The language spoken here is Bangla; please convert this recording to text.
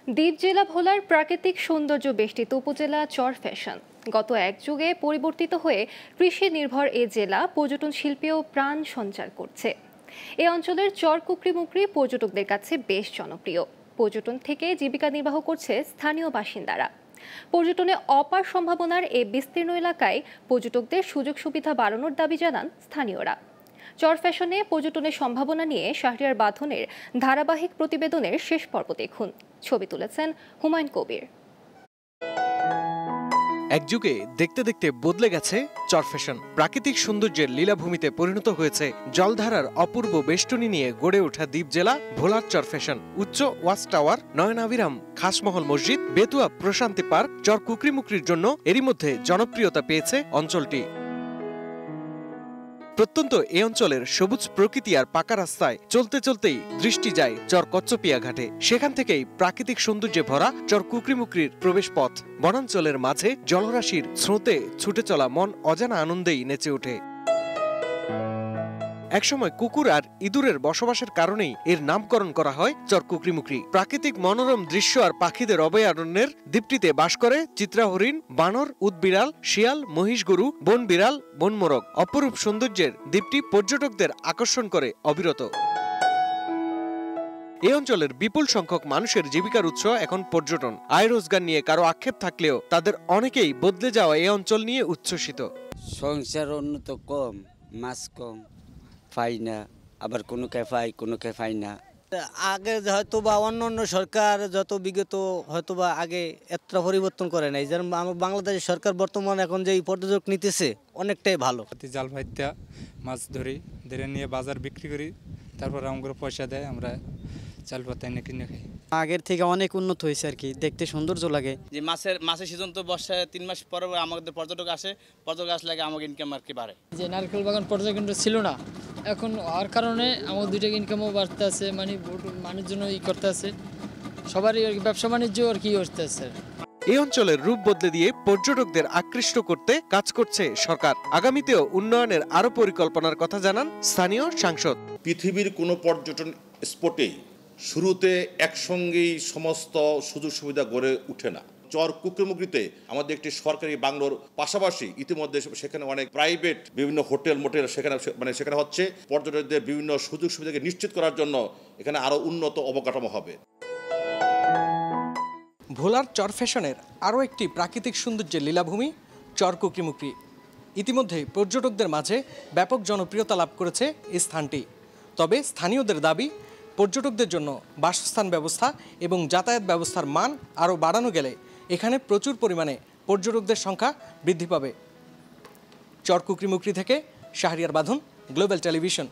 দ্বীপ জেলা ভোলার প্রাকৃতিক সৌন্দর্য বেষ্টিত উপজেলা চরফ্যাশন গত এক যুগে পরিবর্তিত হয়ে কৃষি নির্ভর এ জেলা পর্যটন শিল্পেও প্রাণ সঞ্চার করছে। এ অঞ্চলের চর কুকরি পর্যটকদের কাছে বেশ জনপ্রিয়। পর্যটন থেকে জীবিকা নির্বাহ করছে স্থানীয় বাসিন্দারা। পর্যটনে অপার সম্ভাবনার এই বিস্তীর্ণ এলাকায় পর্যটকদের সুযোগ সুবিধা বাড়ানোর দাবি জানান স্থানীয়রা। চরফ্যাশনে পর্যটনের সম্ভাবনা নিয়ে শাহরিয়ার বাঁধনের ধারাবাহিক প্রতিবেদনের শেষ পর্ব দেখুন। ছবি তুলেছেন হুমায়ুন কবির। এক যুগে দেখতে দেখতে বদলে গেছে চরফ্যাশন। প্রাকৃতিক সৌন্দর্যের লীলাভূমিতে পরিণত হয়েছে জলধারার অপূর্ব বেষ্টনী নিয়ে গড়ে ওঠা দ্বীপ জেলা ভোলার চরফ্যাশন। উচ্চ ওয়াচ টাওয়ার, নয়নাভিরাম খাসমহল মসজিদ, বেতুয়া প্রশান্তি পার্ক, চর কুকরিমুকরির জন্য এরই মধ্যে জনপ্রিয়তা পেয়েছে অঞ্চলটি। প্রত্যন্ত এ অঞ্চলের সবুজ প্রকৃতি আর পাকা রাস্তায় চলতে চলতেই দৃষ্টি যায় চর কচ্চপিয়া ঘাটে। সেখান থেকেই প্রাকৃতিক সৌন্দর্যে ভরা চর কুকরিমুকরির প্রবেশ পথ। বনাঞ্চলের মাঝে জলরাশির স্রোতে ছুটে চলা মন অজানা আনন্দেই নেচে ওঠে। একসময় কুকুর আর ইঁদুরের বসবাসের কারণেই এর নামকরণ করা হয় চর কুকরিমুকরি। প্রাকৃতিক মনোরম দৃশ্য আর পাখিদের অভয়ারণ্যের দ্বীপটিতে বাস করে চিত্রা হরিণ, বানর, উদবিড়াল, শিয়াল, মহিষ গরু, বন বিড়াল, বনমোরগ। অপরূপ সৌন্দর্যের দ্বীপটি পর্যটকদের আকর্ষণ করে অবিরত। এই অঞ্চলের বিপুল সংখ্যক মানুষের জীবিকার উৎস এখন পর্যটন। আয় রোজগার নিয়ে কারো আক্ষেপ থাকলেও তাদের অনেকেই বদলে যাওয়া এই অঞ্চল নিয়ে উচ্ছ্বসিত। সংসার উন্নত কম, মাছ কম পাই না, আবার কোনো পাই কোনো পাই না। আগে হয়তো বা অন্য সরকার যত বিগত হয়তো বা আগে এতটা পরিবর্তন করে নাই, যেমন বাংলাদেশের সরকার বর্তমান এখন যে পর্যটক নিতেছে অনেকটাই ভালো। জাল ভাইত্যা মাছ ধরি, ধরে নিয়ে বাজার বিক্রি করি, তারপর আমাদের পয়সা দেয়, আমরা চাল পাতা এনে কিনে খাই। আগের থেকে অনেক উন্নত হয়েছে আর কি, দেখতে সৌন্দর্য লাগে। যে মাছের সিজন তো বর্ষায় 3 মাস পরে আমাদের পর্যটক আসলে আমাকে ইনকাম আর কি বাড়ে। যে নারকেল বাগান পর্যটক ছিল না, এখন হওয়ার কারণে আমার দুইটা ইনকামও বাড়তে আছে, মানে মানুষজন করতে আছে, সবারই আর কি ব্যবসা বাণিজ্য আর কি করতে আছে। এই অঞ্চলের রূপ বদলে দিয়ে পর্যটকদের আকৃষ্ট করতে কাজ করছে সরকার। আগামীতেও উন্নয়নের আরো পরিকল্পনার কথা জানান স্থানীয় সাংসদ। পৃথিবীর কোনো পর্যটন স্পটেই শুরুতে একসঙ্গেই সমস্ত সুযোগ সুবিধা গড়ে ওঠে না। চর কুকরিমুকরিতে আমাদের একটি সরকারি বাংলোর পাশাপাশি ইতিমধ্যে সেখানে অনেক প্রাইভেট বিভিন্ন হোটেল মোটেল সেখানে হচ্ছে। পর্যটকদের বিভিন্ন সুযোগ সুবিধাকে নিশ্চিত করার জন্য এখানে আরো উন্নত অবকাঠামো হবে। ভোলার চরফ্যাশনের আরও একটি প্রাকৃতিক সৌন্দর্যের লীলাভূমি চর কুকরিমুকরি। ইতিমধ্যে পর্যটকদের মাঝে ব্যাপক জনপ্রিয়তা লাভ করেছে এই স্থানটি। তবে স্থানীয়দের দাবি, পর্যটকদের জন্য বাসস্থান ব্যবস্থা এবং যাতায়াত ব্যবস্থার মান আরও বাড়ানো গেলে এখানে প্রচুর পরিমাণে পর্যটকদের সংখ্যা বৃদ্ধি পাবে। চর কুকরিমুকরি থেকে শাহরিয়ার বাঁধন, গ্লোবাল টেলিভিশন।